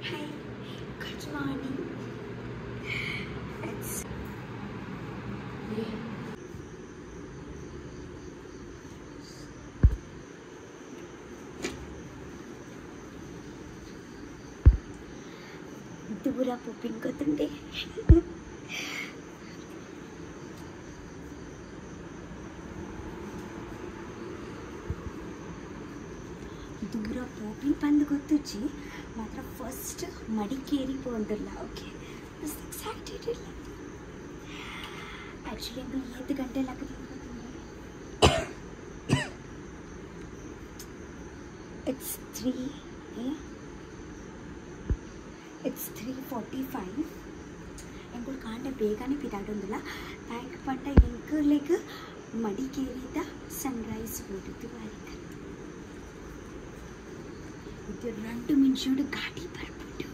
Hi, good morning. It's dura pooping kotunde. ದೂರ ಪೋಪಿನ ಬಂದು ಗೊತ್ತುಚ್ಚಿ ಮಾತ್ರ ಫಸ್ಟ್ ಮಡಿಕೇರಿ ಪೋಂದಿಲ್ಲ. ಓಕೆ ಎಕ್ಸೈಟೆಡ್ ಇಲ್ಲ ಆ್ಯಕ್ಚುಲಿ ಅದು 7 ಗಂಟೆ it's 3:45 ಎಂಗಳು ಕಾಂಡೆ ಬೇಗನೆ ಪಿದಾಡೊಂದಿಲ್ಲ ಥ್ಯಾಂಕ್ ಪಂಟ ಎಂಕು ಲೈಕ್ ಮಡಿಕೇರಿದ ಸನ್ರೈಸ್ ಹೋಗಿದ್ದು ಆಯ್ತು. ಇದು 2 ನಿಮಿಷದ ಗಾಡಿ ಬರ್ಬಿಟ್ಟು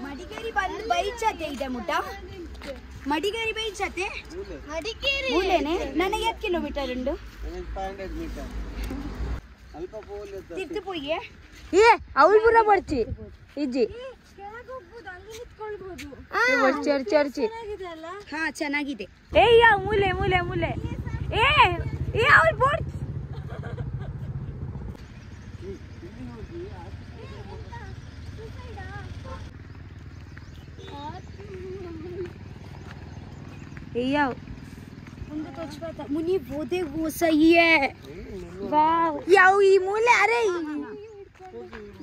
ಮಡಿಕೇರಿ ಬಂದು ಬೈಚತೆ ಇದೆ ಮುಟ್ಟ ಮಡಿಕೇರಿ ಬೈಚತೆ ಮಡಿಕೇರಿ ಮೂಲೆನೆ ನನಗೆ 8 ಕಿಲೋಮೀಟರ್ ಉಂಡು ತಿರ್ತು ಪೋಯಿ ಏ ಅವಳು ಪುರ ಬರ್ಚಿ ಇಜ್ಜಿ ಹಾ ಚೆನ್ನಾಗಿದೆ. ಏ ಯಾ ಮೂಲೆ ಮೂಲೆ ಮೂಲೆ ಏ ಏ ಅವಳು ಬೋರ್ಡ್ याओ मुंडे तो छपता मुनी बोदे वो सही है वाओ याओ ಈ ಮೂಲೆ ಅರೆ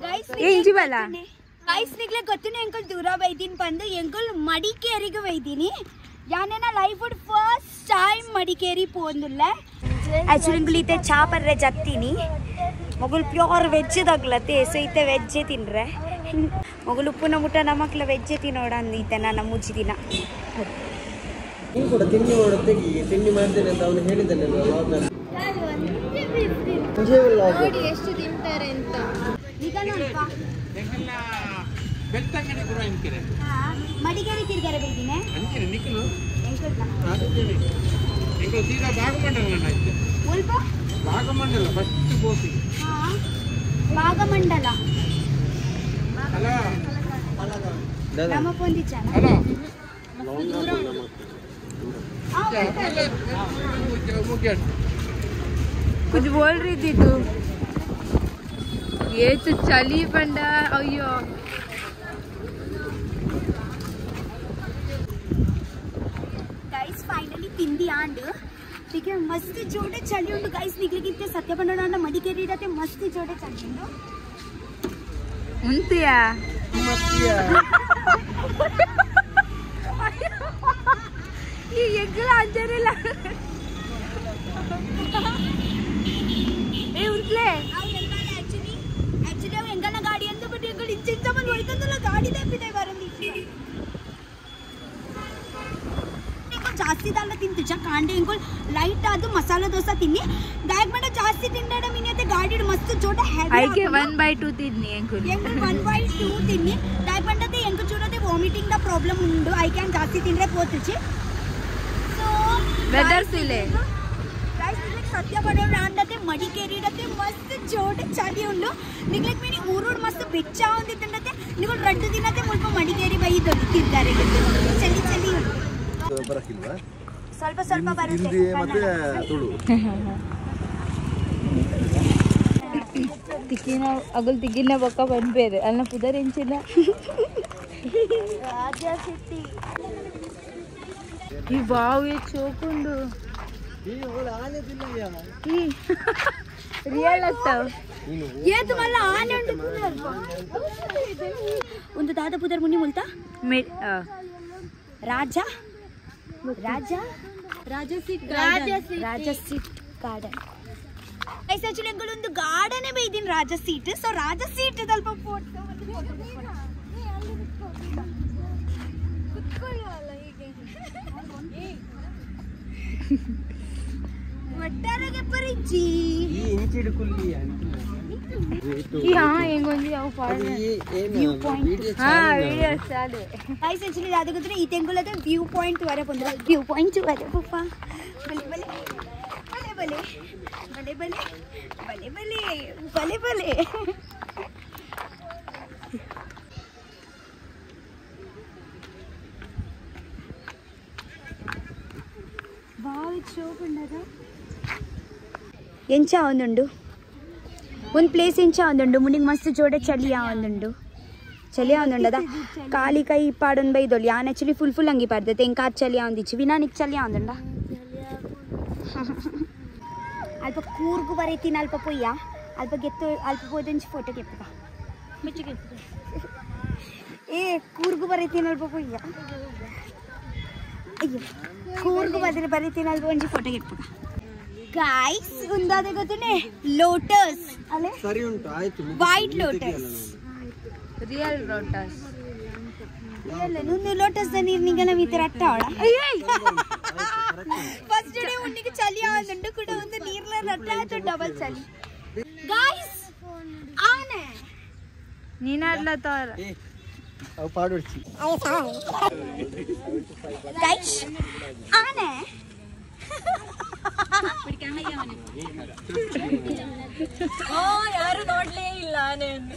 गाइस ಇಂಜಿ ಬಲ गाइस ನಿಗ್ಲೆ ಗೊತ್ತಿನ ಎಂಕಲ್ ದೂರ ಬೈದಿನ್ ಬಂದು ಎಂಕಲ್ ಮಡಿಕೇರಿಗೆ ಬೈದಿನಿ ಯಾನೇನ ಲೈಫ್ ವುಡ್ ಫಸ್ಟ್ ಟೈಮ್ ಮಡಿಕೇರಿ ಪೋಂದುಲ್ಲ ಆಕ್ಚುಲಿ ಇಂಗ್ಲಿತೆ ಚಾ ಪರ್ರೆ ಜತ್ತಿನಿ ಮಗಲ್ ಪ್ಯೂರ್ ವೆಜ್ ದಗ್ಲತೆ ಸೈತೆ ವೆಜ್ ತಿನ್ರೆ ಮಗಲ್ ಉಪ್ಪುನ ಮುಟ ನಮಕ್ಲ ವೆಜ್ ತಿನ್ನೋಡ ಅಂದಿದ್ದೆ ನಾನು ಮುಜ್ಜಿ ದಿನ ನೀನು ಕೂಡ ತಿಂಡಿ ಮಾಡೋದಕ್ಕೆ ತಿಂಡಿ ಮಾಡ್ತೇನೆ ಅಂತ ಅವನು ಹೇಳಿದ್ದಾನೆ ನೋಡಿ ಎಷ್ಟು ತಿಂತಾರೆ ಅಂತ ಈಗ ನೋಡಪ್ಪ ಬೆಳ್ತಂಗಡಿ ಗುರು ಅಂಕಿರೆ ಮಡಿಕೇರಿ ತಿರ್ಗಾರೆ ಬೈದಿನೆ ಅಂಕಿರೆ ನಿಕಲು ಎಂಕಲ್ಕ ಅದಕ್ಕೆ ಎಂಕಲ್ ಸೀದಾ ಭಾಗಮಂಡಲ ಆಯ್ತು ಸ್ವಲ್ಪ ಭಾಗಮಂಡಲ ಫಸ್ಟ್ ಬೋಸಿ ಹಾ ಭಾಗಮಂಡಲ ಅಲ್ಲ ನಮ್ಮ ಪೊಂದಿಚಾನ ಅಲ್ಲ कुछ बोल रही थी तू ये तो चली बंडा अयो गाइस फाइनली तिंदी आंड ठीक है मस्त जोड़े चली उंडु गाइस निकलिगिंते सत्य बंडा मडिकेरी इरते मस्त जोड़े चली उंडु उंतिया ಮತ್ತಿಯಾ ये एग्गल अंजरिಲ್ಲ ए उंतले एक्चुअली ಎಂಗನ ಗಾಡಿ ಅಂತ ಬಿಟ್ಟು ಎಂಗಲ್ ಇಂಚಿಂಚ ಬಂದು ಹೋಯ್ತಂದಲ್ಲ ಗಾಡಿ ತಪ್ಪಿದೆ ಬರಂದಿ ಜಾಸ್ತಿ ದಾಲ ತಿಂತು ಕಾಂಡೆ ಎಂಗಲ್ ಲೈಟ್ ಅದು ಮಸಾಲಾ ದೋಸೆ ತಿನ್ನಿ ಬ್ಯಾಗ್ ಬಂಡ ಜಾಸ್ತಿ ತಿಂಡಡ ಮಿನಿಯತೆ ಗಾಡಿ ಮಸ್ತ್ ಜೋಟ ಹೆವಿ ಐಕೆ 1/2 ತಿನ್ನಿ ಎಂಕುಲ್ ಎಂಗಲ್ 1/2 ತಿನ್ನಿ ಬ್ಯಾಗ್ ಬಂಡತೆ ಎಂಗು ಚೂರದೆ ವಾಮಿಟಿಂಗ್ ದ ಪ್ರಾಬ್ಲಮ್ ಉಂಡು ಐ ಕ್ಯಾನ್ ಜಾಸ್ತಿ ತಿಂದ್ರೆ ಪೋತುಚಿ ಸೊ ವೆದರ್ ಸಿಲೆ गाइस निकले सत्य बडोल आंडते मडिकेरी इडते मस्त जोटे चली उंडु निकले मिनी ऊरूड मस्त बेच्चा उंदितंडते निगल 2 दिनते मुल्प मडिकेरी बई तिर्गारे चली चली ಬರಕಿಲ್ವಾ ಸ್ವಲ್ಪ ಸ್ವಲ್ಪ ಬರುತ್ತೆ ಹಿಂದಿ ಮತ್ತೆ ತುಳು ತಿಕ್ಕಿನ ಅಗಲ್ ತಿಕ್ಕಿನ ಬೊಕ್ಕ ಬಂದ್ಬೇರೆ ಅಲ್ಲ ಪುದರ್ ಎಂಚಿಲ್ಲ ರಾಜಾ ಸಿಟಿ ಈ ವಾವ್ ಏ ಚೋಕುಂಡು ಈ ಅವಳ ಆನೆ ತಿನ್ನಯ್ಯ ಈ ರಿಯಲ್ ಆಗ್ತಾವ ये तुम्हाला आने उंडु ಒಂದು ದಾದ ಪುದರ್ ಮುನಿ ಮುಲ್ತಾ ರಾಜ ರಾಜ ರಾಜ ಸೀಟ್ ಗಾರ್ಡನ್ ಆಕ್ಚುಲಿ ಒಂದು ಗಾರ್ಡನ್ ಬೈದಿನ ರಾಜ ಸೀಟ್ ಸೊ ರಾಜ ಸೀಟ್ ಸ್ವಲ್ಪ ಫೋಟೋ ಒಟ್ಟಾರೆಗೆ ಪರಿಚಿ ಈ ಇಂಚಿಡ್ ಕುಲ್ಲಿ వ్యూ పాయింట్ ఈ తెంగులతో వ్యూ పాయింట్ వరే పొందరు వ్యూ పాయింట్ వరే పప్ప భలే భలే భలే భలే భలే భలే భలే భలే భలే వావ్ షోప్ ఉండదా ಎಂಚ ಒಂದುಂಡು ಒಂದು ಪ್ಲೇಸ್ ಎಂಚ ಒಂದುಂಡು ಮುನಿಗೆ ಮಸ್ತ್ ಜೋಡೆ ಚಳಿಯ ಒಂದುಂಡು ಅದ ಕಾಲಿ ಕೈ ಪಾಡೊಂದು ಬೈದೊಲಿ ಯಾನ್ ಆ್ಯಕ್ಚುಲಿ ಫುಲ್ ಹಂಗಿ ಪಾಡ್ದೈತೆ ಎಂಕ ಚಳಿಯ ಒಂದಿಚ್ಚು ವಿನಾನಿಗೆ ಚಳಿಯ ಒಂದುಂಡ ಅಲ್ಪ ಕೂರ್ಗು ಬರೈತೀನಿ ಅಲ್ಪ ಪೊಯ್ಯ ಅಲ್ಪ ಗೆತ್ತು ಅಲ್ಪ ಪೋದಂಚು ಫೋಟೋ ಕೆಪ್ಪದ ಏ ಕೂರ್ಗು ಬರೈತೀನಿ ಅಲ್ಪ ಪೊಯ್ಯ ಅಯ್ಯೋ ಕೂರ್ಗು ಬರೈತೀನಿ ಅಲ್ಪ ಒಂಜಿ ಫೋಟೋ ಕೆಪ್ಪದ गाइस उंदादे गोतुने लोटस अले सरी उंटु आयतु व्हाइट लोटस रियल लोटस ಇಲ್ಲ ನುಂದು ಲೋಟಸ್ ನೀರು ನಿಗಲ ಮಿತ್ರ ಅಟ್ಟಾವಳ ಫಸ್ಟ್ ಡೇ ಉನ್ನಿಗೆ ಚಳಿ ಆವಂದುಂಡು ಕೂಡ ಒಂದು ನೀರ್ಲ ರಟ್ಟಾಯ್ತು ಡಬಲ್ ಚಳಿ ಗಾಯ್ಸ್ ಆನೆ ನೀನಲ್ಲ ತೋರ ಅವು ಪಾಡೋಡ್ಸಿ ಗಾಯ್ಸ್ ಆನೆ ಯಾರು ನೋಡ್ಲೇ ಇಲ್ಲ ಆನೆಯನ್ನು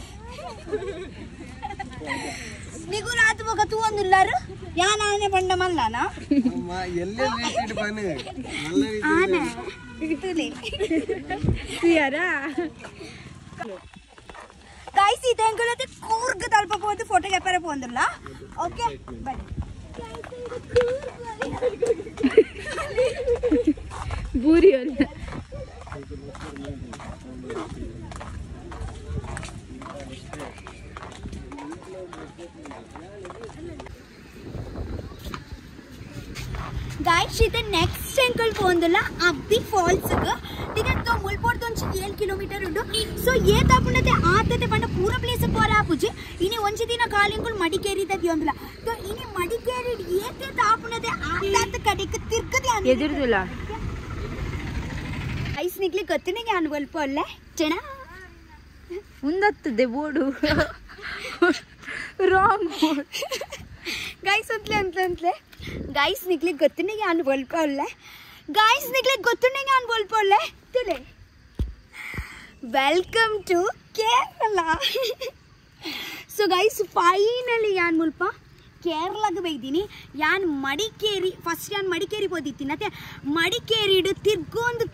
ನಿಗೂ ರಾತ್ ಹೋಗ ತೂ ಒಂದಿಲ್ಲಾರು ಯಾನ ಆನೆ ಬಂಡ ಮಲ್ಲನ ಎಲ್ಲೇ ರೀತಿಡ್ ಬನೆ ಆನೆ ತುಲಿ ಯಾರಾ गाइस इथे अंकलते ಕೂರ್ಗ ತಲುಪಬಹುದು ಫೋಟೋ ಕ್ಯಾಪರೆ ಪೋಂದಿಲ್ಲ ಓಕೆ ಬನ್ನಿ ಬೂರಿ ಅಲ್ಲ गाइस इथे नेक्स्ट अंकल ಪೋಂದಿಲ್ಲ ಅಬ್ಬಿ ಫಾಲ್ಸ್ ಗ ಟಿಕೆಟ್ तो ಮುಲ್ಪೋಡ್ ದಂಚಿ 7 ಕಿಲೋಮೀಟರ್ ಉಂಡು ಸೊ ಏ ತಾಪುನತೆ ಆತತೆ ಪಂಡ ಪೂರ ಪ್ಲೇಸ್ ಪೋರ ಆಪುಜಿ ಇನಿ ಒಂಜಿ ದಿನ ಕಾಲಿಂಗುಲ್ ಮಡಿಕೇರಿ ದ ದಿಯೊಂದಿಲ್ಲ तो ಇನಿ ಮಡಿಕೇರಿ ಏತೆ ತಾಪುನತೆ ಆತಾತ ಕಡೆಕ ತಿರ್ಕದಿ ಎದುರುದಿಲ್ಲ ಐಸ್ ನಿಕ್ಲಿ ಗೊತ್ತಿನಿಗೆ ಅನ್ವಲ್ಪ ಅಲ್ಲ ಚೆನ ಮುಂದತ್ತದೆ ಬೋರ್ಡು ರಾಂಗ್ गाइस ಅಂತಲೇ गाइस निकले ಗೊತ್ತಿನಿಗೆ ಅನ್ವಲ್ಪ ಅಲ್ಲ गाइस निकले ಗೊತ್ತಿನಿಗೆ ಅನ್ವಲ್ಪ ಅಲ್ಲ ತುಲೆ welcome to Kerala so guys finally ಯಾನ್ ಮುಲ್ಪ ಕೇರಳಗೆ ಬೈದಿನಿ ಯಾನ್ ಮಡಿಕೇರಿ ಫಸ್ಟ್ ಯಾನ್ ಮಡಿಕೇರಿ ಹೋದಿತ್ತೀನಿ ಮತ್ತೆ ಮಡಿಕೇರಿಡು ತಿರ್ಗೊಂದು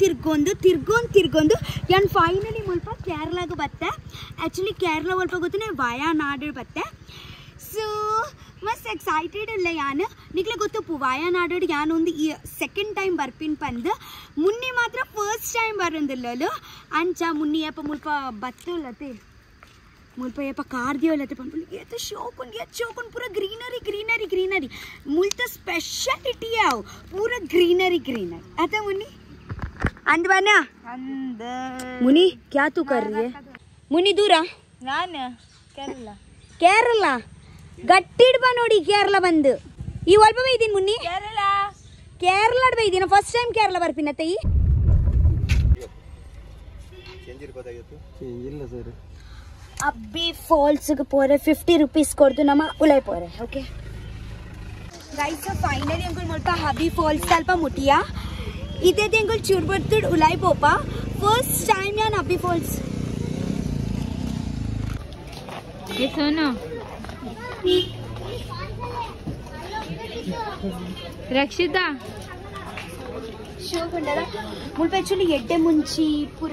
ಯಾನ್ ಫೈನಲಿ ಮುಲ್ಪ ಕೇರಳಗೆ ಬತ್ತೆ ಆ್ಯಕ್ಚುಲಿ ಕೇರಳ ಒಲ್ಪ ಗೊತ್ತೇ ವಯನಾಡು ಬತ್ತೆ ಸೊ ಮಸ್ತ್ ಎಕ್ಸೈಟೆಡ್ ಇಲ್ಲ ಯಾನು ನಿಕ್ಲೆ ಗೊತ್ತಪ್ಪು ವಯನಾಡು ಯಾನೊಂದು ಈ ಸೆಕೆಂಡ್ ಟೈಮ್ ಬರ್ಪಿನ್ ಪಂದು ಮುನ್ನಿ ಮಾತ್ರ ಫಸ್ಟ್ ಟೈಮ್ ಬರೋದಿಲ್ಲಲು ಅಂಚ ಮುನ್ನಿ ಯಪ್ಪ ಮುಲ್ಪ ಬತ್ತಲ್ಲತೆ ಮುಲ್ಪ ಯಪ್ಪ ಕಾರ್ದಿಯೋಲ್ಲತೆ ಪಂಪು ಏತ ಶೋಕುನ್ ಪೂರ ಗ್ರೀನರಿ ಮುಲ್ತ ಸ್ಪೆಷಾಲಿಟಿ ಯಾವ ಪೂರ ಗ್ರೀನರಿ ಆತ ಮುನ್ನಿ ಅಂದ್ ಬನ್ನ ಮುನಿ ಕ್ಯಾ ತೂ ಕರ್ ರही है ಮುನಿ ದೂರ ನಾನು ಕೇರಳ ಗಟ್ಟಿಡ್ ಬಾ ನೋಡಿ ಕೇರಳ ಬಂದು ಈ ಒಲ್ಪ ಬೈದೀನಿ ಮುನ್ನಿ ಕೇರಳ ಬೈದೀನ ಫಸ್ಟ್ ಟೈಮ್ ಕೇರಳ ಬರ್ಪಿನ ತೈ ಇಲ್ಲ ಸರ್ ಅಬ್ಬಿ ಫಾಲ್ಸ್ ಪೋರೆ 50 ರೂಪೀಸ್ ಕೊಡ್ದು ನಮ್ಮ ಉಲೈ ಪೋರೆ ಓಕೆ ಗೈಸ್ ಫೈನಲಿ ಅಂಕಲ್ ಮುಲ್ಪ ಹಬಿ ಫಾಲ್ಸ್ ಸ್ವಲ್ಪ ಮುಟ್ಟಿಯಾ ಇದೇ ಅಂಕಲ್ ಚೂರ್ ಬರ್ತಡ್ ಉಲೈ ಪೋಪ ಫಸ್ಟ್ ಟೈಮ್ ಯಾನ್ ಹಬಿ ಫಾಲ್ಸ್ ये सोनो ರಕ್ಷಿತಾ ಶೋ ಬಂಡಲ್ಲ ಮುಲ್ಪ ಆ್ಯಕ್ಚುಲಿ ಎಡ್ಡೆ ಮುಂಚಿ ಪೂರ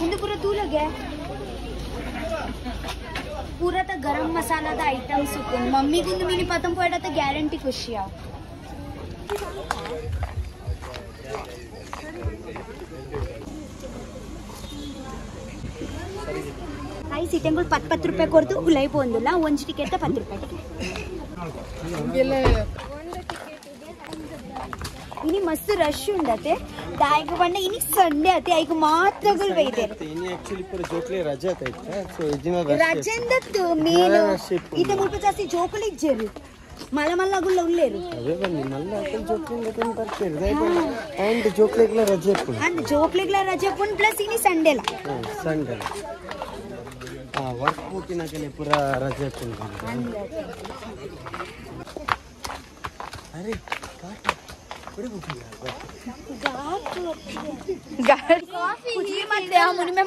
ಒಂದು ಪೂರ ತೂಲಗೆ ಪೂರ ತ ಗರಂ ಮಸಾಲಾದ ಐಟಮ್ಸ್ ಮಮ್ಮಿಗೊಂದು ಮಿನಿ ಪತಂ ಪೋಯಡ ಗ್ಯಾರಂಟಿ ಖುಷಿ ಯಾವ ಗಾಯ್ಸ್ ಇಟೆಂಗಳು 10 ರೂಪಾಯಿ ಕೊಡ್ದು ಉಲೈ ಪೋಂದಿಲ್ಲ ಒಂಜಿ ಟಿಕೆಟ್ 10 ರೂಪಾಯಿ ಇನಿ ಮಸ್ತ್ ರಶ್ ಉಂಡತೆ ದಾಯಿಗೆ ಬಂಡ ಇನಿ ಸಂಡೆ ಅತೆ ಐಗ ಮಾತ್ರಗಳು ಬೈದೇರು ಇನಿ ಆಕ್ಚುಲಿ ಪೂರ ಜೋಕ್ಲೆ ರಜೆ ಆಯ್ತಾ ಸೊ ಇಜಿನ ರಜೆಂದತ್ತು ಮೇಲು ಇತೆ ಮುಲ್ಪ ಜಾಸ್ತಿ ಜೋಕುಲು ಇಜ್ಜೇರು ಮಲಮಲ್ಲಗುಲ್ಲ ಉಲ್ಲೇರು ಅದೇ ಬನ್ನಿ ಮಲ್ಲ ಅಕಲ್ ಜೋಕ್ಲಿಂದ ತಂದು ಬರ್ತೀರಿ ಅಂಡ್ ಜೋಕ್ಲೆಗ್ಲ ರಜೆ ಇಪ್ಪು ಅಂಡ್ ಜೋಕ್ಲೆಗ್ಲ ರಜೆ ಇಪ್ಪು ಪ್ಲಸ್ ಇನಿ ಸಂಡೆಲ ಸಂಡೆ ವರ್ಕ್ ಬುಕ್ಕಿನಾಗಲೇ ಪೂರ ರಜೆ ಇಪ್ಪು ಅರೆ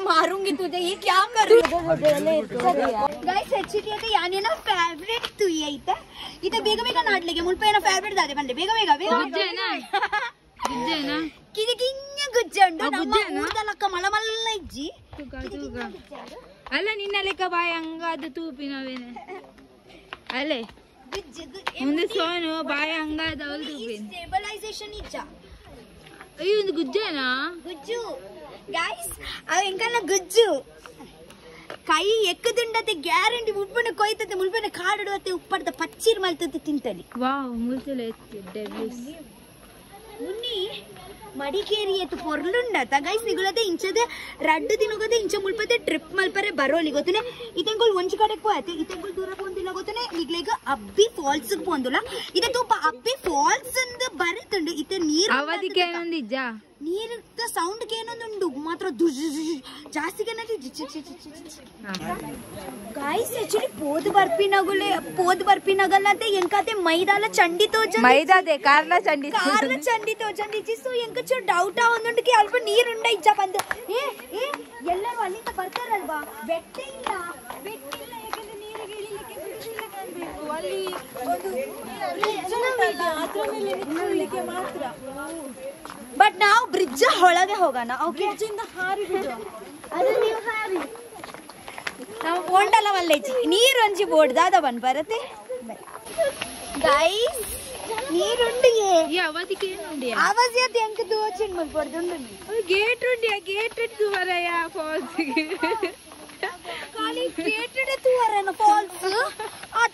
मारूंगी तुझे ये क्या करूँ गाइस एक्चुअली आता यानी ना फेवरेट तू ये इता इता बेगा बेगा नाट लगे मुल्पे ना फेवरेट दादे बंदे बेगा बेगा बेगा गुज्जे ना किधे किन्ने गुज्जे उंडो नम्मा ऊदा लक्का मल मल इज्जी तुगा अल्ला निन्ना लेका बाय अंगाद तूपिनवेने अले ಮುಂದೆ ಸೋನು ಬಾಯ ಹಂಗಾದ ಸ್ಟೇಬಲೈಸೇಷನ್ ಇಜ್ಜ ಅಯ್ಯೋ ಇದು ಗುಜ್ಜೇನಾ ಗುಜ್ಜು ಗೈಸ್ ಅವ ಎಂಕಲ್ಲ ಗುಜ್ಜು ಕೈ ಎಕ್ಕದುಂಡತೆ ಗ್ಯಾರಂಟಿ ಮುಲ್ಪನೆ ಕೊಯ್ತತೆ ಮುಲ್ಪನೆ ಕಾಡುಡತೆ ಉಪ್ಪಡ್ದ ಪಚ್ಚಿರ್ ಮಲ್ತತೆ ತಿಂತಲಿ ವಾವ್ ಮುಲ್ತಲೆ ಡೆಬ್ಲಿಸ್ ಮುನ್ನಿ ಮಡಿಕೇರಿ ಎತ್ತು ಪೊರ್ಲುಂಡತ ಗೈಸ್ ನಿಗುಲತೆ ಇಂಚದೆ ರಡ್ಡು ತಿನುಗದೆ ಇಂಚ ಮುಲ್ಪತೆ ಟ್ರಿಪ್ ಮಲ್ಪರೆ ಬರೋಲಿ ಗೊತ್ತನೆ ಇತೆಂಗೋಲ್ ಒಂಜಿ ಕಡೆಗೆ ಪೋಯತೆ ಇತೆಂಗೋಲ್ ದೂರ ಪೋಂದಿಲ್ಲ ಗೊತ್ತನೆ ನಿಗ್ಲೇಗ ಅಬ್ಬಿ ಫಾಲ್ಸ್ ಪೋಂದುಲ ಇತೆ ತೂಪ ಅಬ್ಬಿ ಫಾಲ್ಸ್ ಅಂದ ಬರುತ್ತುಂಡು ಇತೆ ನೀರು ಅವದಿಗೆ ಏನೊಂದಿಜ್ಜ ನೀರು ಸೌಂಡ್ ಏನೊಂದುಂಡು ಮಾತ್ರ ಜಾಸ್ತಿ ಗೈಸ್ ಆಕ್ಚುಲಿ ಪೋದು ಬರ್ಪಿನಗಲ್ಲತೆ ಎಂಕತೆ ಮೈದಾಲ ಚಂಡಿ ತೋಜ ಮೈದಾದೆ ಕಾರ್ಲ ಚಂಡಿ ತೋಜಂದಿಜಿ ಸೊ ಎಂಕಚು ಡೌಟ್ ಒಂದೊಂದಕ್ಕೆ ಅಲ್ಪ ನೀರುಂಡ ಇಜ್ಜ ಬಂದು ಎಲ್ಲರೂ ಅಲ್ಲಿಂದ ಬರ್ತಾರಲ್ವಾ ಬೆಟ್ಟ ಇಲ್ಲ ಯಾಕಂದ್ರೆ ನೀರಿಗೆ ಇಳಿಲಿಕ್ಕೆ ಬಿಡುದಿಲ್ಲ ಕಾಣ್ಬೇಕು ಅಲ್ಲಿ ಒಂದು ಮಾತ್ರ ಬಟ್ ನಾವು ಬ್ರಿಡ್ಜ್ ಒಳಗೆ ಹೋಗೋಣ ಬ್ರಿಡ್ಜಿಂದ ಹಾರಿ ನಾವು ಬೋಂಡಲ್ಲ ಮಲ್ಲೆಜ್ಜಿ ನೀರು ಒಂಜಿ ಬೋರ್ಡ್ ದಾದ ಬಂದ್ ಬರತ್ತೆ ಗೈಸ್ ನೀರುಂಡಿ ಆವಾಜ್ ಅದು ಎಂಕ ದೋಚಿನ್ ಮಲ್ಪಡ್ದುಂಡು ಗೇಟ್ ಉಂಡಿಯಾ ಗೇಟ್ ಇಟ್ಟು ಬರಯ್ಯ ಫಾಲ್ಸ್ ಖಾಲಿ ಗೇಟ್ ಇಟ್ಟು ಬರನ ಫಾಲ್ಸ್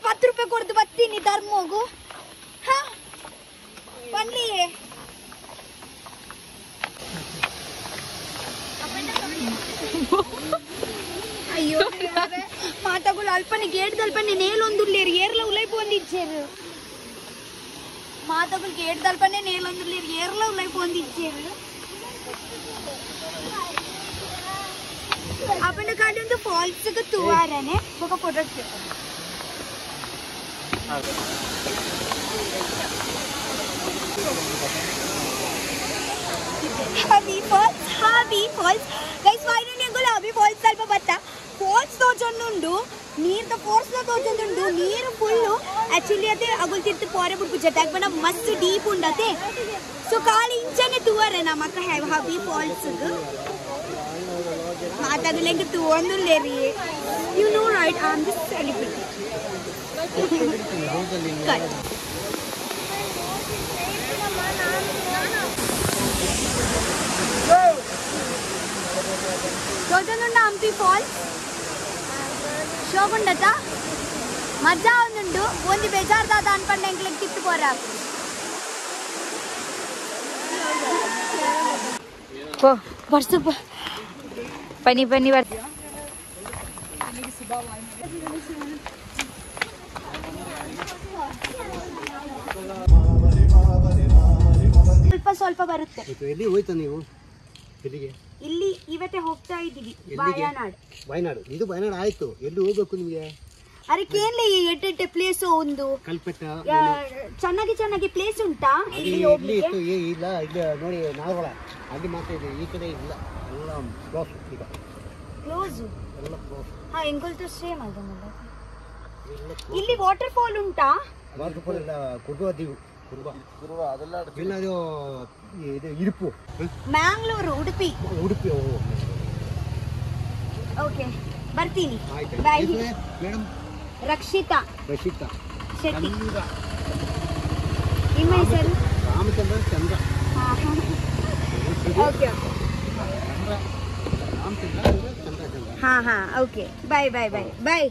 10 ರೂಪಾಯಿ ಕೊಡ್ದು ಬತ್ತೀನಿ ಧರ್ಮೋಗು ಬನ್ನಿ ಅಯ್ಯೋ ಮಾತಾಗಳು ಅಲ್ಪನೆ ಗೇಟ್ ದಲ್ಪನೆ ನೇಲೊಂದುಲ್ಲೇರು ಏರ್ಲ ಉಲೈಪು ಒಂದಿಚ್ಚೇರು ಮಾತಾಗಳು ಗೇಟ್ ದಲ್ಪನೆ ನೇಲೊಂದುಲ್ಲೇರು ಏರ್ಲ ಉಲೈಪು ಒಂದಿಚ್ಚೇರು ಅಪ್ಪನ ಕಾಡೊಂದು ಫಾಲ್ಸ್ ತೂವಾರನೆ ఒక photo Happy Falls. Guys, finally I'm going to Happy Falls ಸ್ವಲ್ಪ ಬತ್ತ ಫಾಲ್ಸ್ ತೋಜೊಂದುಂಡು ನೀರ್ದ ಫೋರ್ಸ್ ತೋಜೊಂದುಂಡು ನೀರು ಫುಲ್ಲು ಆಕ್ಚುಲಿ ಅದೇ ಅಗುಲ್ತಿರ್ತು ಪೋರೆ ಬಿಟ್ಟು ಜೊತೆಗೆ ಬಣ್ಣ ಮಸ್ತ್ ಡೀಪ್ ಉಂಡತೆ ಸೊ ಕಾಲಿ ಇಂಚನೆ ತೂವರೆ ನಮ್ಮಕ್ಕ Happy Falls ಮಾತಾಗಲೆಂಗೆ ತೂವೊಂದುಲ್ಲೇರಿ you know right I am this celebrity చూడండి హంపి ఫాల్స్ ಶೋಗುಂಡತ ಮಜಾ ಒಂದುಂಡು ಒಂದು ಬೇಜಾರ್ದಾದ ಅನ್ಕೊಂಡೆ ಎಂಕ್ಲೆಗ್ ತಿತ್ತು ಪೋರ ಬರ್ಸು ಪನಿ ಸ್ವಲ್ಪ ಬರುತ್ತೆ ಎಲ್ಲಿ ಹೋಯ್ತಾ ನೀವು ಇಲ್ಲಿ ಇವತ್ತೇ ಹೋಗ್ತಾ ಇದ್ದೀವಿ ವಯನಾಡು ಇದು ವಯನಾಡು ಆಯ್ತು ಎಲ್ಲಿ ಹೋಗ್ಬೇಕು ನಿಮಗೆ ಅದಕ್ಕೇನ್ಲಿ ಎಟ್ಟೆಟ್ಟೆ ಪ್ಲೇಸ್ ಒಂದು ಕಲ್ಪೆಟ್ಟ ಚೆನ್ನಾಗಿ ಪ್ಲೇಸ್ ಉಂಟಾ ಇಲ್ಲ ಇಲ್ಲ ನೋಡಿ ನಾವಳ ಅಲ್ಲಿ ಮಾತ್ರ ಇದೆ ಈ ಕಡೆ ಇಲ್ಲ ಎಲ್ಲ ಕ್ಲೋಸ್ ಈಗ ಕ್ಲೋಸ್ ಹಾ ಎಂಗೊಳ್ತ ಸೇಮ್ ಆಗ ಇಲ್ಲಿ ವಾಟರ್ ಫಾಲ್ ಉಂಟಾ ವಾಟರ್ ಫಾಲ್ ಇಲ್ಲ ಕುಡುವ ದೀವು ಕುರುವ ಅದೆಲ್ಲ ಇಲ್ಲ ಅದು ಇದು ಇರುಪು ಮ್ಯಾಂಗ್ಳೂರು ಉಡುಪಿ ಓಕೆ ಬರ್ತೀನಿ ಬಾಯ್ ಮೇಡಮ್ ರಕ್ಷಿತಾ ಶೆಟ್ಟಿ ನಿಮ್ಮ ಹೆಸರು ರಾಮಚಂದ್ರ ಚಂದ್ರ ಓಕೆ ರಾಮಚಂದ್ರ ಚಂದ್ರ ಹಾ ಓಕೆ ಬಾಯ್ ಬಾಯ್ ಬಾಯ್ ಬಾಯ್.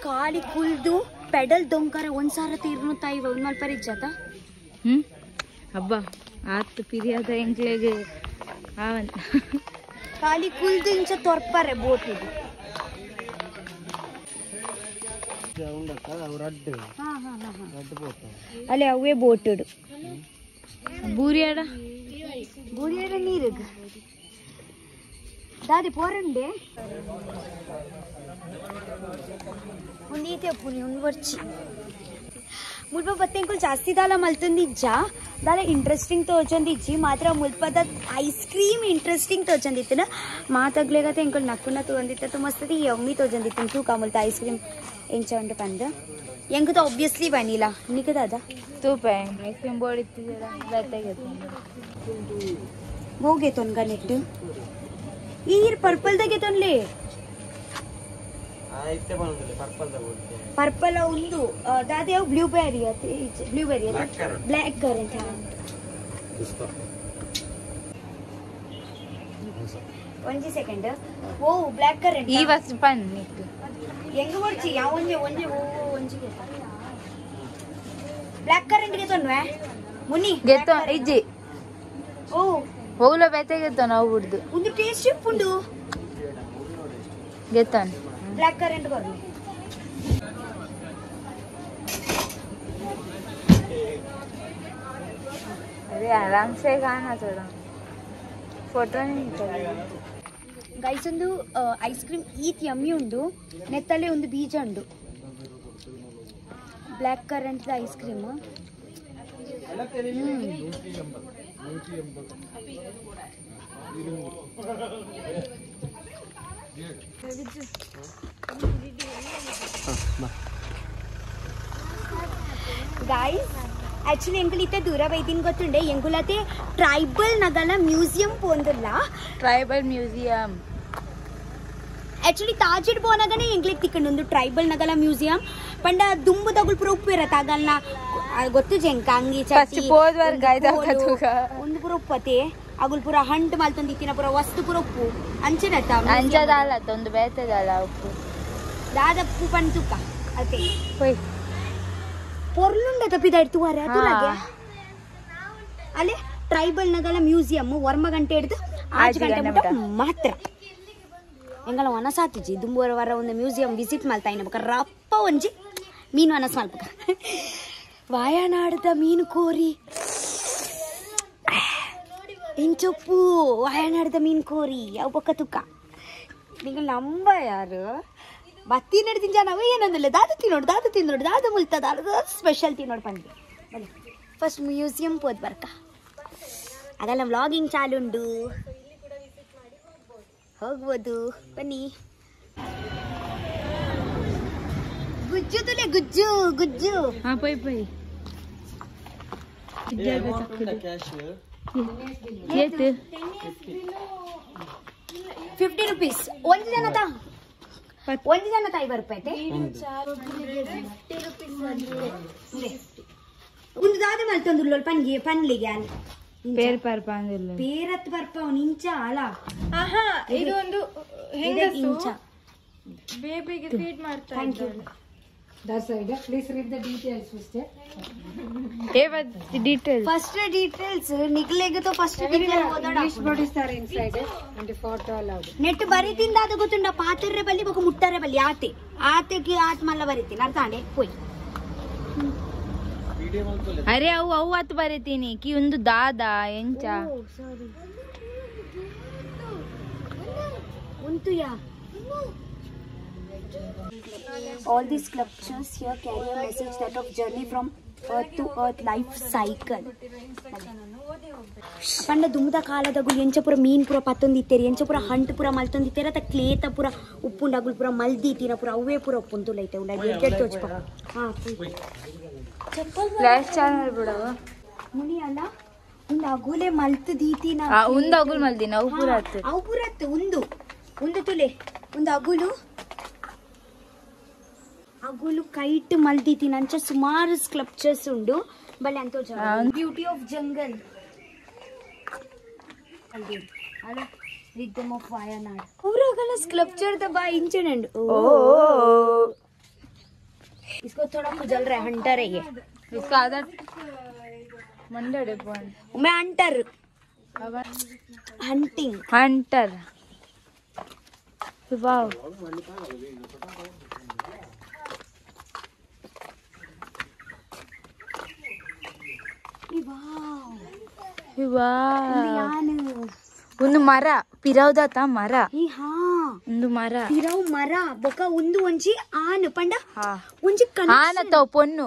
ಕಾಲಿ ಕುಲ್ದು ಪೆಡಲ್ ದೊಂಕರ ಒಂದ್ಸಾರ ತೀರ್ನು ತಾಯಿ ಒಂದ್ ಮಲ್ಪರಿ ಜತ ಹಬ್ಬ ಆತು ಪಿರಿಯಾದ ಎಂಕ್ಲೆಗೆ ಕಾಲಿ ಕುಲ್ದು ಇಂಚ ತೊರ್ಪಾರೆ ಬೋಟ್ ಇದು ಅಲ್ಲೇ ಅವೇ ಬೋಟ್ ಇಡು ಬೂರಿಯಾಡ ನೀರಿಗ ದಾದಿ ಪೋರಂಡೆ ಪುನಿ वर्ची मुल्प बत्तेंकुल जास्ती दाला मल्तुंदिज्जा दाला इंट्रेस्टिंग तोचंदिज्जी मात्र मुल्पद ऐस क्रीम इंट्रेस्टिंग तोचंदित्तन मातग्लेगते ಎಂಕುಲ್ ನಕ್ಕುನ ತೋಂದಿತ್ತು ಮಸ್ತದಿ ಯಮ್ಮಿ ತೋಜಂದಿತ್ತು ತೂಕ ಮುಲ್ತ ಐಸ್ ಕ್ರೀಮ್ ಎಂಚ ಉಂಟು ಪಂದ ಎಂಕುತ ಆಬ್ವಿಯಸ್ಲಿ ವನಿಲಾ ನಿಕದ ಅದ ತೂಪ ಐಸ್ ಕ್ರೀಮ್ ಬೋರ್ಡ್ ಇತ್ತಿದರ ಬೆತ್ತಗೆ ಹೋಗೆ ತೊನ್ಗ ನೆಟ್ ಈರ್ ಪರ್ಪಲ್ ದಾಗೆ ತೊನ್ಲೆ पर्पल उंदु दादे ब्लूबेरी ब्लैक करेंट ಒಂಜಿ ಸೆಕೆಂಡ್ ಓ ಬ್ಲಾಕ್ ಕರೆಂಟ್ ಈ ವಸ್ ಪನ್ ನಿಕ್ ಹೆಂಗ ಬರ್ಚಿ ಯಾವ ಒಂಜಿ ಓ ಒಂಜಿಗೆ ಬ್ಲಾಕ್ ಕರೆಂಟ್ ಗೆ ತೊನ್ವೆ ಮುನಿ ಗೆತ್ತೋ ಇಜ್ಜಿ ಓ ಹೋಗ್ಲ ಬೆತ್ತೆ ಗೆತ್ತೋ ನಾವು ಬಿಡ್ದು ಒಂದು ಟೇಸ್ಟ್ ಪುಂಡು ಗೆತ್ತೋನ್ ब्लैक करंट कर अरे आराम से खाना थोड़ा फोटो नहीं गाइस ಒಂದು ಐಸ್ ಕ್ರೀಮ್ ಈತ್ ಯಮ್ಮಿ ಉಂಡು ನೆತ್ತಲೆ ಒಂದು ಬೀಜ ಉಂಡು black currant ice cream guys actually ಎಂಕುಲ್ ಇತ್ತೆ ದೂರ ಬೈದಿನ್ ಗೊತ್ತುಂಡೆ ಎಂಕುಲತೆ ಟ್ರೈಬಲ್ ನಗಲ ಮ್ಯೂಸಿಯಂ ಪೋಂದಲ್ಲ ಟ್ರೈಬಲ್ ಮ್ಯೂಸಿಯಂ एक्चुअली ताजिड बोनगने ಎಂಕ್ಲೆಕ್ ತಿಕ್ಕಂಡು ಟ್ರೈಬಲ್ ನಗಲ ಮ್ಯೂಸಿಯಂ ಪಂಡ ದುಂಬು ತಗುಲ್ ಪುರ ಉಪ್ಪು ಇರತ್ತ ಆಗಲ್ನ ಗೊತ್ತು ಜೆಂಕ ಅಂಗಿ ಫಸ್ಟ್ ಪೋದ್ವರ್ ಗೈದ ಕತುಗ ಒಂದು ಪುರ ಉಪ್ಪತೆ ಅಗುಲ್ ಪುರ ಹಂಟ್ ಮಲ್ತೊಂದಿತ್ತಿನ ಪುರ ವಸ್ತು ಪುರ ಉಪ್ಪು ಅಂಚನತ್ತ ಅಂಚದಾಲ ಒಂದು ಬೇತದಾಲ ಉಪ್ಪು ದಾದಪ್ಪು ಪಂತುಕ ಅತೆ ಹೋಯ್ ಪೊರ್ಲುಂಡ ತಪ್ಪಿದ ಇಡ್ತು ವಾರೆ ಅದುಲಗೆ ಅಲೆ ಟ್ರೈಬಲ್ ನಗಲ ಮ್ಯೂಸಿಯಂ ವರ್ಮ ಗಂಟೆ ಹಿಡಿದು 5 ಗಂಟೆ ಮಟ್ಟ ಮಾತ್ರ ಎಂಗಲ ವನಸಾತಿಜಿ ದುಂಬುವರ ವರ ಒಂದು ಮ್ಯೂಸಿಯಂ ವಿಸಿಟ್ ಮಾಡ್ತಾ ಇನ್ನ ರಪ್ಪ ಒಂಜಿ ಮೀನು ವನಸ್ ಮಲ್ಪಕ ವಾಯನಾಡದ ಮೀನು ಕೋರಿ ಇಂಚೊಪ್ಪು ವಾಯನಾಡದ ಮೀನು ಕೋರಿ ಅವು ಪಕ್ಕ ತುಕ್ಕ ನಿಂಗೆ ನಂಬ ಯಾರು ಬತ್ತಿ ನಡೆದಿನ ಜನ ಏನಂದಲ್ಲ ದಾದ ತಿನ್ನೋಡು ದಾದ ಮುಲ್ತ ದಾದ ಸ್ಪೆಷಲ್ ತಿನ್ನೋಡು ಬಂದ್ವಿ ಬನ್ನಿ ಫಸ್ಟ್ ಮ್ಯೂಸಿಯಂ ಹೋದ್ ಬರ್ಕ ಅದೆಲ್ಲ ವ್ಲಾಗಿಂಗ್ ಚಾಲುಂಡು ಹೋಗ್ಬೋದು ಬನ್ನಿ ಗುಜ್ಜು ತುಲೆ ಗುಜ್ಜು ಗುಜ್ಜು ಹಾ ಪೈ ಪೈ ಏತು 50 ರೂಪೀಸ್ ಒಂದು ಜನ ತಾಯಿ ಬರ್ಪೈತೆ ಒಂದು ದಾದ ಮಲ್ತೊಂದು ಪನ್ಲಿಗೆ ಅಲ್ಲಿ ಪೇರ್ ಪರ್ಪಾಂದಿಲ್ಲ ಪೇರತ್ ಬರ್ಪ ಇಂಚ ಅಲ ಇದು ಒಂದು ಇಂಚ ಬೇಬಿಗೆ ಫೀಡ್ ಮಾಡ್ತಾ ಇದ್ದಾರೆ That's right. Please read the details first. Details first details ನಿಕ್ಲೆಗೆ ತೋ first detail English word is there inside and the photo allowed. ನೆಟ್ ಬರಿತಿಂದ ಅದು ಗೊತ್ತುಂಡ ಪಾತ್ರೆ ಬಲ್ಲಿ ಬೊಕ ಮುಟ್ಟರೆ ಬಲ್ಲಿ ಆತೆಗೆ ಆತ್ ಮಲ್ಲ ಬರಿತೀನಿ ಅರ್ಥ ಆಂಡೆ ಹೋಯ್ ಅರೆ ಅವು ಅತ್ತು ಬರೀತೀನಿ ಕಿ ಒಂದು ದಾದ ಎಂಚ ಉಂಟುಯಾ all these sculptures here carry a message that of journey from earth to earth life cycle ಪಂಡ ದುಮ್ದ ಕಾಲದಗು ಎಂಚ ಪುರ ಮೀನ್ ಪುರ ಪತ್ತೊಂದಿತ್ತೇರಿ ಎಂಚ ಪುರ ಹಂಟ್ ಪುರ ಮಲ್ತೊಂದಿತ್ತೇರ ಅತ ಕ್ಲೇತ ಪುರ ಉಪ್ಪುಂಡಗುಲ್ ಪುರ ಮಲ್ದಿತ್ತಿನ ಪುರ ಅವೇ ಪುರ ಉಪ್ಪುಂತುಲೈತೆ ಉಂಡ ಎಡ್ಡೆಡ್ ತೋಚ್ಪ ಹಾ ಲೈಫ್ ಚಾನಲ್ ಬಿಡವ ಮುನಿ ಅಲ್ಲ ಒಂದು ಅಗುಲೆ ಮಲ್ತು ದೀತಿನ ಒಂದು ಅಗುಲ್ ಮಲ್ದಿನ ಅವು ಪೂರ ಅವು ಪೂರ ಒಂದು ತುಲೆ ಒಂದು ಅಗುಲು ಕೈಟ್ ಮಲ್ದಿತೀನಿ ಅಂಚ ಸುಮಾರು ಸ್ಕಲ್ಪ್ಚರ್ಸ್ ಉಂಡು ಬಲ್ಲೆ ಅಂತ ಬ್ಯೂಟಿ ಆಫ್ ಜಂಗಲ್ ಅಲ್ಲ ರಿದಮ್ ಆಫ್ ವಯನಾಡ್ ಅವರಾಗಲ್ಲ ಸ್ಕಲ್ಪ್ಚರ್ ದ ಬಾ इंसिडेंट इसको थोड़ा खुजल रहा है हंटर है ये इसका आदत मंडर है पॉइंट मैं हंटर हंटर वाओ ಒಂದು ಮರ ಪಿರೌದಾತ ಮರ ಒಂದು ಮರ ಪಿರವ್ ಮರ ಬೊಕ ಒಂದು ಒಂಜಿ ಆನ್ ಪಂಡ ಒಂಜಿ ಆನತ ಪೊನ್ನು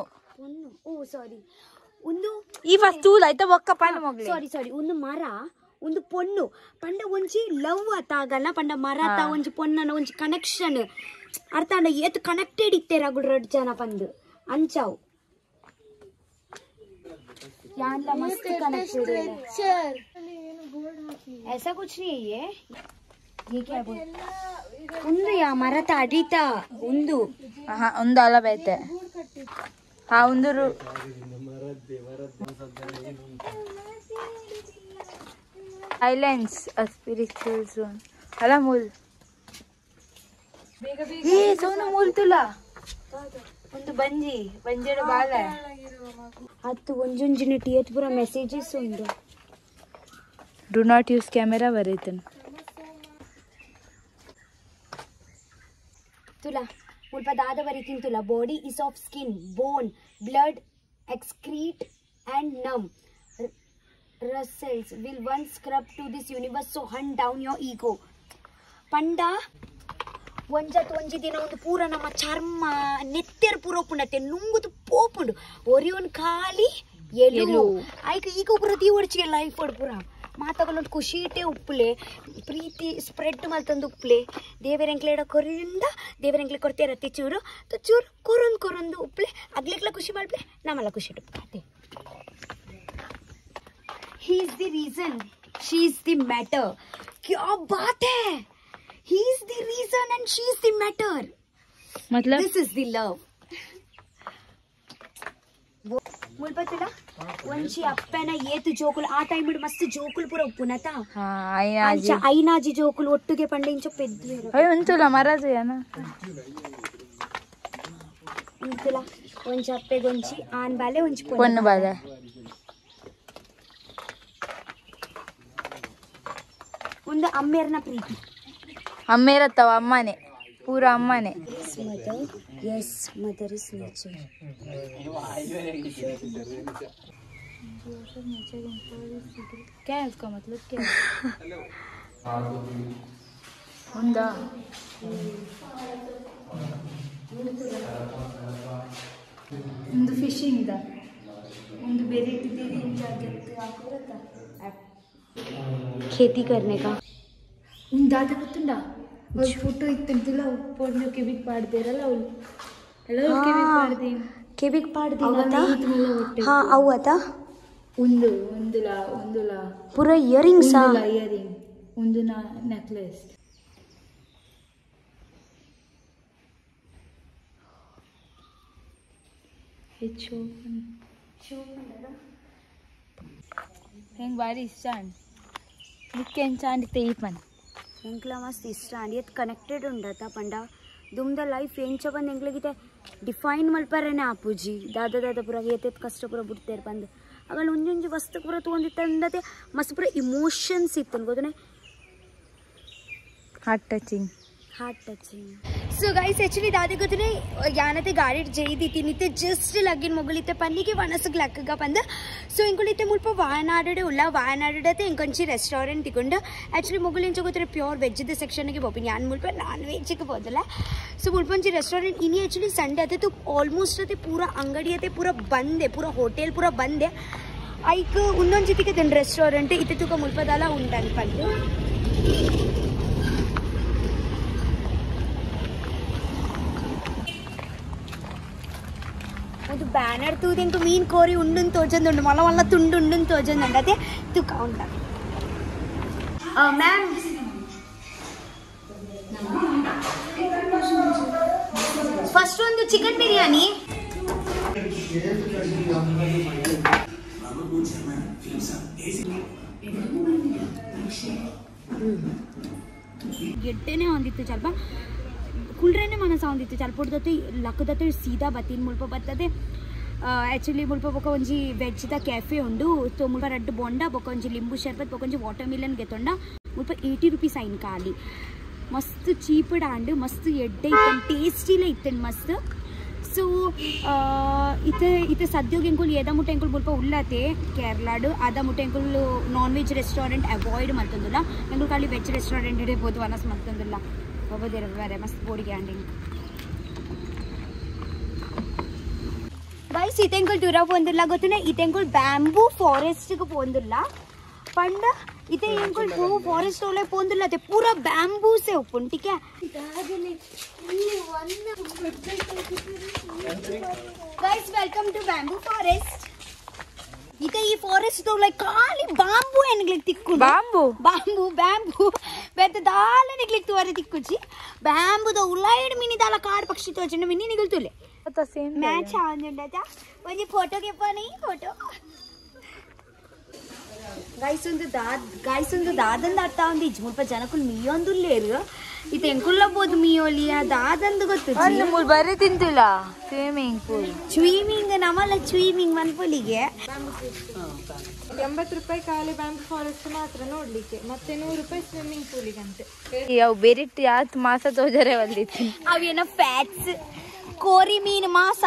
ಓ ಸಾರಿ ಒಂದು ಈ ವಸ್ತು ಆಯ್ತಾ ಬೊಕ್ಕ ಪಂಡ ಮಗ್ಲಿ ಸಾರಿ ಒಂದು ಮರ ಒಂದು ಪೊನ್ನು ಪಂಡ ಒಂಜಿ ಲವ್ ಅತ್ತಾಗಲ್ಲ ಪಂಡ ಮರ ತ ಒಂಜಿ ಪೊನ್ನನ ಒಂಜಿ ಕನೆಕ್ಷನ್ ಅರ್ಥ ಅಂಡ ಏತ್ ಕನೆಕ್ಟೆಡ್ ಇತ್ತೇರಾಗುಡ್ ರಡ್ ಜನ ಪಂದು ಅಂಚಾವು यानला मस्त कनेक्टेड है ऐसा कुछ नहीं है ये क्या बोल उंदु या मरता अडीता उंदु उंदु अला बैते हाँ उंदुरु Islands a spiritual zone अला मूल ये सोनु मूल तुला ಒಂದು ಬಂಜೆಡ ಬಾಲ ಅದು ಒಂಜೊಂಜಿನ ಟಿಯತ್ ಪೂರ ಮೆಸೇಜಸ್ ಉಂಡು ಡು ನಾಟ್ ಯೂಸ್ ಕ್ಯಾಮೆರಾ ಬರೀತನ್ ತುಲ ಮುಲ್ಪ ದಾದ ಬರೀತೀನಿ ತುಲ body is of skin bone blood excrete and ನಮ್ ರಸೆಲ್ಸ್ will one scrub to this universe so hunt down your ego ಪಂಡ ಒಂಜಿ ದಿನ ಒಂದು ಪೂರ ನಮ್ಮ ಚರ್ಮ ನೆತ್ತೆರ್ ಪೂರ ಉಪ್ಪುಂಡತ್ತೆ ನುಂಗುದು ಪೋಪುಂಡು ಒರಿಯೋನ್ ಖಾಲಿ ಎಲು ಆಯ್ಕ ಈಗ ಪೂರ ತೀವಡ್ಚಿಗೆ ಲೈಫ್ ಒಡ್ ಪೂರ ಮಾತಾಗಲೊಂದು ಖುಷಿ ಇಟ್ಟೆ ಉಪ್ಪುಲೆ ಪ್ರೀತಿ ಸ್ಪ್ರೆಡ್ ಮಲ್ತಂದು ಉಪ್ಪುಲೆ ದೇವರೆಂಕ್ಲೆಡ ಕೊರಿಂದ ದೇವರೆಂಕ್ಲೆ ಕೊಡ್ತೇರ ಚೂರು ಚೂರು ಕೊರೊಂದು ಉಪ್ಪುಲೆ ಅಗ್ಲೆಕ್ಲ ಖುಷಿ ಮಾಡ್ಪ್ಲೆ ನಮ್ಮಲ್ಲ ಖುಷಿ ಇಟ್ಟು he is the reason she is the matter क्या बात है he is the reason and she is the matter मतलब this is the love ಮುಲ್ಪತ್ತಲ್ಲ ಒಂಚಿ ಅಪ್ಪನ ಏತು ಜೋಕುಲು ಆ ಟೈಮ್ ಮಸ್ತ್ ಜೋಕುಲು ಪೂರ ಉಪ್ಪುನತ ಐನಾಜಿ ಜೋಕುಲು ಒಟ್ಟಿಗೆ ಪಂಡೆ ಇಂಚ ಪೆದ್ದು ಒಂಚೂಲ ಮರಜಯನ ಇಂತಲ ಒಂಚಿ ಅಪ್ಪೆಗೆ ಒಂಚಿ ಆನ್ ಬಾಲೆ ಒಂಚಿ ಪೊನ್ನು ಬಾಲೆ ಒಂದು ಅಮ್ಮೇರ್ನ ಪ್ರೀತಿ ಅಮ್ಮೇರತ್ತವ ಅಮ್ಮನೆ ಪೂರ ಅಮ್ಮನೆ yes mother is nature क्या है उसका मतलब क्या हुंदा ಒಂದು ಫಿಶಿಂಗ್ ದ ಒಂದು ಬೇರೆ ಇಟ್ಟಿದ್ದೀರಿ खेती करने का ಉಂದಾದ ಗೊತ್ತುಂಡ ಒಂದು ಫೋಟೋ ಇತ್ತಂತಿಲ್ಲ ಉಪ್ಪೊಂದು ಕೆಬಿಗ್ ಪಾಡ್ದೇರಲ್ಲ ಅವಳು ಎಲ್ಲ ಕೆಬಿಗ್ ಪಾಡ್ದೇನತ ಹಾ ಅವು ಅತ ಒಂದುಲ ಪೂರ ಇಯರಿಂಗ್ಸ್ ಇಯರಿಂಗ್ ಒಂದು ನೆಕ್ಲೆಸ್ ಹೆಚ್ಚು ಹೆಂಗೆ ಭಾರಿ ಇಷ್ಟ ನಿಕ್ಕೆ ಅಂಚಾಂಡಿತ್ತೆ ಈ ಪನ್ ಎಂಕ್ಲ ಮಸ್ತ್ ಇಷ್ಟ ಅಂಡ್ ಕನೆಕ್ಟೆಡ್ ಉಂಡತ ಪಂಡ ದುಮ್ದ ಲೈಫ್ ಎಂಚ ಬಂದು ಎಂಕ್ಲಗಿತೆ ಡಿಫೈನ್ ಮಲ್ಪರೇನೆ ಆಪುಜಿ ದಾದ ಪೂರ ಏತೆತ್ ಕಷ್ಟ ಪೂರ ಬಿಡ್ತೇರು ಬಂದು ಆಗ ಒಂಜೊಂಜಿ ವಸ್ತು ಪೂರ ತೊಗೊಂಡಿತ್ತಂದತೆ ಮಸ್ತ್ ಪೂರ ಇಮೋಷನ್ಸ್ ಇತ್ತು ಗೊತ್ತನೆ heart touching so guys actually दादे गोतने यानते गाड़ी जयदी निते जस्ट लगिन मोगलिते पन्नीके वनसक लक्कगा पंद सो इंकुलिते मुल्प वायनाडे उल्ला वायनाडे इंकोंची रेस्टोरेंट तिकुंड एक्चुअली मोगलिंच गोतरे प्योर वेज द सेक्शन ಗೆ ಹೋಪಿನಿ ಯಾನ್ ಮುಲ್ಪ ನಾನ್ ವೆಜ್ ಗೆ ಹೋದಲ್ಲ सो ಮುಲ್ಪಂಚಿ ರೆಸ್ಟೋರೆಂಟ್ ಇನಿ एक्चुअली संडे ಅತೆ तो ಆಲ್ಮೋಸ್ಟ್ ಅತೆ ಪೂರಾ ಅಂಗಡಿ ಅತೆ ಪೂರಾ ಬಂದೆ ಪೂರಾ ಹೋಟೆಲ್ ಪೂರಾ ಬಂದೆ ಐಕ್ ಉನ್ನೊಂದು ಜೊತೆಗೆ ದೆನ್ ರೆಸ್ಟೋರೆಂಟ್ ಇತೆ ತುಕ ಮುಲ್ಪದಲ್ಲ ಉಂಡನ್ ಪಂದು ಅದು ಬ್ಯಾನರ್ ತೂದು ಇಂಕ ಮೀನ್ ಕೋರಿ ಉಂಡುನ್ ತೋಜಂದುಂಡು ಮಲ್ಲ ಮಲ್ಲ ತುಂಡು ಉಂಡುನ್ ತೋಜಂದುಂಡು ಅದೇ ತುಕ ಉಂಡ ಮ್ಯಾಮ್ ಫಸ್ಟ್ ಒಂದು ಚಿಕನ್ ಬಿರಿಯಾನಿ ಗೆಡ್ಡೆನೆ ಹೊಂದಿತ್ತು ಸ್ವಲ್ಪ ಕುಳ್ರೆನೆ ಮನಸ ಹೊಂದಿತ್ತು ಸ್ವಲ್ಪ ಹೊಡ್ದತ್ತು ಲಕ್ಕದತ್ತು ಸೀದಾ ಬತ್ತೀನಿ ಮುಲ್ಪ ಬರ್ತದೆ ಆ್ಯಕ್ಚುಲಿ ಮುಲ್ಪ ಬೊಕ ಒಂಜಿ ವೆಜ್ದ ಕೆಫೆ ಉಂಡು ಸೊ ಮುಲ್ಪ ರಡ್ಡು ಬೊಂಡ ಬೊಕ ಒಂಜಿ ಲಿಂಬು ಶರ್ಬತ್ ಬೊಕ ಒಂಜಿ ವಾಟರ್ ಮಿಲನ್ ಗೆತ್ತೊಂಡ ಮುಲ್ಪ 80 ರೂಪೀಸ್ ಐನ್ ಖಾಲಿ ಮಸ್ತ್ ಚೀಪಡ್ ಆಂಡ್ ಮಸ್ತ್ ಎಡ್ಡೆ ಇತ್ತನ್ ಟೇಸ್ಟಿಲ ಇತ್ತನ್ ಮಸ್ತ್ ಸೊ ಇತ್ತೆ ಸದ್ಯೋಗ ಎಂಕುಲ್ ಏದ ಮುಟ್ಟ ಎಂಕುಲ್ ಮುಲ್ಪ ಉಳ್ಳತೆ ಕೇರಳಡು ಆದ ಮುಟ್ಟ ಎಂಕುಲ್ ನಾನ್ ವೆಜ್ ರೆಸ್ಟೋರೆಂಟ್ ಅವಾಯ್ಡ್ ಮಾಡ್ತಂದಿಲ್ಲ ಎಂಕುಲ್ ಖಾಲಿ ವೆಜ್ ರೆಸ್ಟೋರೆಂಟ್ ಇಡಬಹುದು ಅನಸ್ ಮಾಡ್ತಂದಿಲ್ಲ ಒಬ್ಬದೇರ ಬೇರೆ ಮಸ್ತ್ ಬೋಡಿಗೆ ಆಂಡಿಂಗ್ ಗೈಸ್ ಇತೆಂಕುಲ್ ಟೂರ ಪೋಂದಿಲ್ಲ ಗೊತ್ತಿನ ಇತೆಂಕುಲ್ ಬ್ಯಾಂಬೂ ಫಾರೆಸ್ಟ್ಗೆ ಪೋಂದಿಲ್ಲ ಪಂಡ इथे इंकुल फॉरेस्ट ओले पोंदुल्ला पूरा बैम्बूस है उपुन ठीक है guys welcome to bamboo forest इथे ಈ ಫಾರೆಸ್ಟ್ ಒಲೆ ಖಾಲಿ ಬಾಂಬು ಎನ್ಗ್ಲಿಕ್ ತಿಕ್ಕು ಬಾಂಬು ಬಾಂಬು ಬ್ಯಾಂಬು ಬೆತ್ತ ದಾಲ ನಿಗ್ಲಿಕ್ ತುವರೆ ತಿಕ್ಕುಚಿ ಬ್ಯಾಂಬುದ ಉಲೈಡ್ ಮಿನಿ ದಾಲ ಕಾಡ್ ಪಕ್ಷಿ ತೋಚಂಡ ಮಿನಿ ನಿಗಲ್ತುಲೆ ಅತ ಸೇಮ್ ಮ್ಯಾಚ್ ಆಂಜಂಡತ ಒಂಜಿ ಫೋಟೋ ಗೆ ಪನಿ ಫೋಟೋ गाइस दादंद अर्थ उंदी मुल्प जनकुल मीयोंदु लेरु इते ಎಂಕುಲ್ಲ ಬೋದು ಮಿಯೋಲಿಯ ದಾದಂದು ಗೊತ್ತು ಅಲ್ಲಿ ಮುಲ್ ಬರೆ ತಿಂತಿಲ್ಲ ಸ್ವಿಮ್ಮಿಂಗ್ ನಮಲ್ಲ ಸ್ವಿಮ್ಮಿಂಗ್ ಮನ್ಪುಲಿಗೆ 80 ರೂಪಾಯಿ ಖಾಲಿ ಬ್ಯಾಂಬೂ ಫಾರೆಸ್ಟ್ ಮಾತ್ರ ನೋಡ್ಲಿಕ್ಕೆ ಮತ್ತೆ 100 ರೂಪಾಯಿ ಸ್ವಿಮ್ಮಿಂಗ್ ಪೂಲಿಗೆ ಅಂತೆ ಯಾವ ಬೆರಿಟ್ ಯಾತ್ ಮಾಸ ತೋಜರೆ ವಲ್ಲಿತಿ ಅವೇನ ಫ್ಯಾಟ್ಸ್ ಕೋರಿ ಮೀನು ಮಾಸ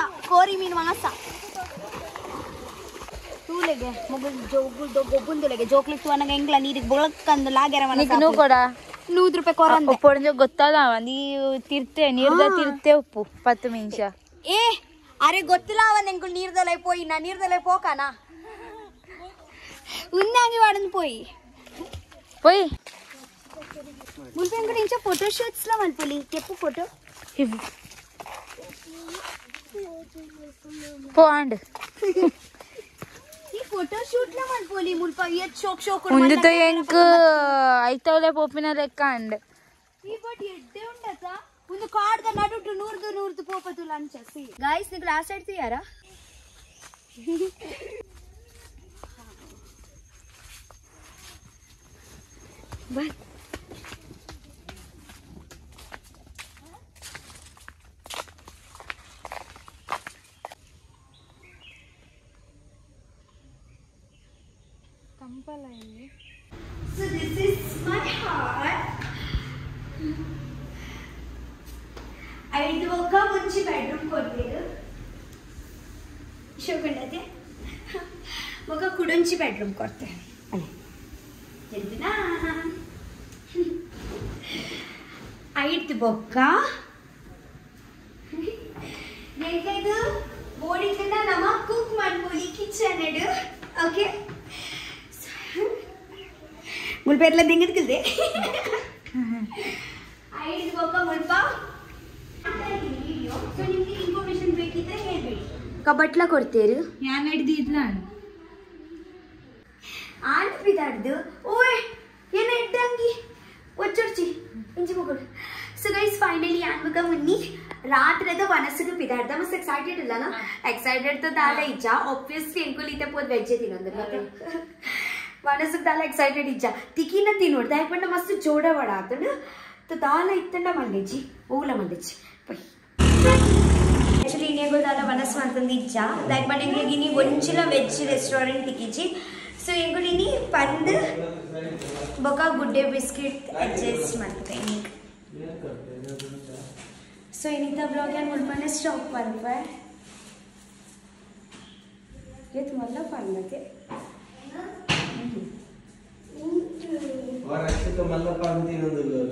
ತೂಲೆಗೆ ಮಗುಲ್ ಜೋಗುಲ್ ಗೊಬ್ಬುಂದುಲೆಗೆ ಜೋಕ್ಲಿಕ್ ತುವನಗ ಎಂಗ್ಲ ನೀರಿಗೆ ಬೊಳಕಂದು ಲಾಗೆರ ಮನ ನಿಕ್ ನೂ ಕೊಡ 100 ರೂಪಾಯಿ ಕೊರಂದೆ ಒಪ್ಪೊಂಜ ಗೊತ್ತಲ್ಲ ನೀ ತಿರ್ತೆ ನೀರ್ದ ತಿರ್ತೆ ಉಪ್ಪು 10 ನಿಮಿಷ ಏ ಅರೆ ಗೊತ್ತಿಲ್ಲ ಅವನ್ ಎಂಕುಲ್ ನೀರ್ದಲೈ ಪೋಯಿ ನಾ ನೀರ್ದಲೈ ಪೋಕನಾ ಉನ್ನಾಗಿ ವಾಡನ್ ಪೋಯಿ ಮುಲ್ಪೆ ಎಂಕುಲ್ ಇಂಚ ಫೋಟೋ ಶೂಟ್ಸ್ ಲ ಮಲ್ಪುಲಿ ಕೆಪ್ಪು ಫೋಟೋ ಪೋ ಅಂಡ್ फोटो शूट ला मन पोली मुल्पा ये शोक उंदुत ಎಂಕ್ ಐತವಲೆ ಪೋಪಿನ ಲೆಕ್ಕ ಅಂಡ್ ಈ ಬಟ್ ಎಡ್ಡೆ ಉಂಡತ ಒಂದು ಕಾರ್ಡ್ ದ ನಡುಟು 100 ಪೋಪತು ಲಂಚ ಸಿ गाइस ನಿಗ ಲಾಸ್ಟ್ ಆಡ್ತಿ ಯಾರ by So this is my heart. ಐದು ಒಕ್ಕ ಮುಂಚೆ ಬೆಡ್ರೂಮ್ ಕೊಡ್ತೀರು ಶೋಕಂಡತೆ ಒಕ್ಕ ಕುಡಂಚಿ ಬೆಡ್ರೂಮ್ ಕೊಡ್ತೆ ತಿಳಿದಿನಾ ಐದು ಬೊಕ್ಕ ಎಂಕೈದು ಬೋಡಿಂದ ನಮ್ಮ ಕುಕ್ ಮಾಡ್ಬೋದು ಕಿಚನ್ ಇಡು ಓಕೆ ಮುಲ್ಪೆರ್ಲ ದಿಂಗಿದ್ಕಿಲ್ದೆ ಐದು ಬೊಕ್ಕ ಮುಲ್ಪ ಸೊ ನಿಮ್ಗೆ ಇನ್ಫಾರ್ಮೇಶನ್ ಬೇಕಿದ್ರೆ ಹೇಳ್ಬೇಡಿ ಕಬಟ್ಲ ಕೊಡ್ತೀರಿ ಯಾನ್ ಹಿಡ್ದಿ ಇದ್ಲ ಆಂಡ್ ಬಿದಾಡ್ದು ಓಯ್ ಏನ ಇಟ್ಟಂಗಿ ಒಚ್ಚೊಡ್ಚಿ ಇಂಚಿ ಮಗಳು ಸೊ ಗೈಸ್ ಫೈನಲಿ ಆನ್ಬಕ ಮುನ್ನಿ ರಾತ್ರಿದ ವನಸ್ಸಿಗೆ ಬಿದಾಡ್ದ ಮಸ್ತ್ ಎಕ್ಸೈಟೆಡ್ ಇಲ್ಲ ಎಕ್ಸೈಟೆಡ್ तो दाल इच्छा ऑब्वियसली इनको लीते पोत वेज तिनोंदर वनस्सिಗೆ दाल एक्साइटेड इच्छा तिकीन तिनोड दायक पंड मस्त जोड वडा आतंड तो दाल इत्तंड मंडेची ओला मंडेची पै एक्चुअली इनेगो दाल वनस मातंद इच्छा दायक पंड इंग्लिनी ಒಂಚಿಲ वेज रेस्टोरेंट तिकीची सो इंगुलिनी पंड बका गुड्डे बिस्किट एडजस्ट ಮಾಡ್ತೆ ಇಂಗ್ सो इनिता ब्लॉग यान मुल्पने स्टॉप करपा ये तुम्हाला पालते और अच्छे तो मल्ला पांती नंदुल